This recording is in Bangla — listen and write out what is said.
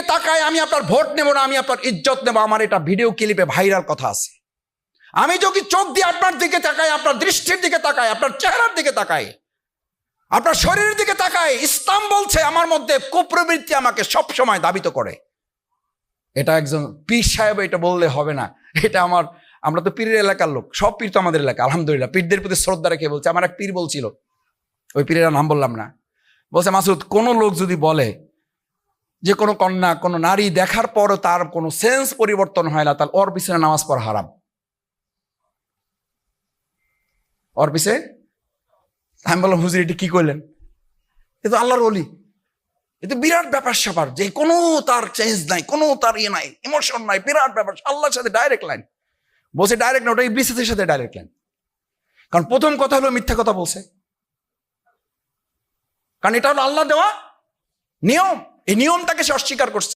তাকায় আমি আপনার ভোট নেব না, আমি আপনার ইজ্জত নেব, আমার এটা ভিডিও ক্লিপে ভাইরাল কথা আছে। আমি যদি চোখ দিয়ে আপনার দিকে তাকাই, আপনার দৃষ্টির দিকে তাকাই, আপনার চেহারার দিকে তাকাই, আপনার শরীরের দিকে তাকাই, ইসলাম বলছে আমার মধ্যে কুপ্রবৃত্তি আমাকে সব সময় দাবিত করে। এটা একজন পীর সাহেব এটা বললে হবে না, এটা আমরা তো পীরের এলাকার লোক, সব পীর তো আমাদের এলাকা, আলহামদুলিল্লাহ। পীরদের প্রতি শ্রদ্ধা রেখে বলছে। আমার এক পীর বলছিল, ওই পীরের নাম বললাম না, বলছে মাসুদ, কোনো লোক যদি বলে যে কোনো কন্যা কোনো নারী দেখার পরও তার কোনো সেন্স পরিবর্তন হয় না, তাহলে ওর পিছনে নামাজ পড়া হারাম। ওর পিছে আমি বললাম, হুজুর এটি কি করলেন? এ তো আল্লাহর ওলি, এ তো বিরাট ব্যাপার স্যাপার, যে কোনো তার চেঞ্জ নাই, কোনো তার ইয়ে নাই, ইমোশন নাই, বিরাট ব্যাপার, আল্লাহর সাথে ডাইরেক্ট লাইন। বলছে ডাইরেক্ট না, ওটা ইবলিসের সাথে ডাইরেক্ট লাইন। কারণ প্রথম কথা হলো মিথ্যা কথা বলছে, কারণ এটা হলো আল্লাহ দেওয়া নিয়ম, এই নিয়মটাকে সে অস্বীকার করছে।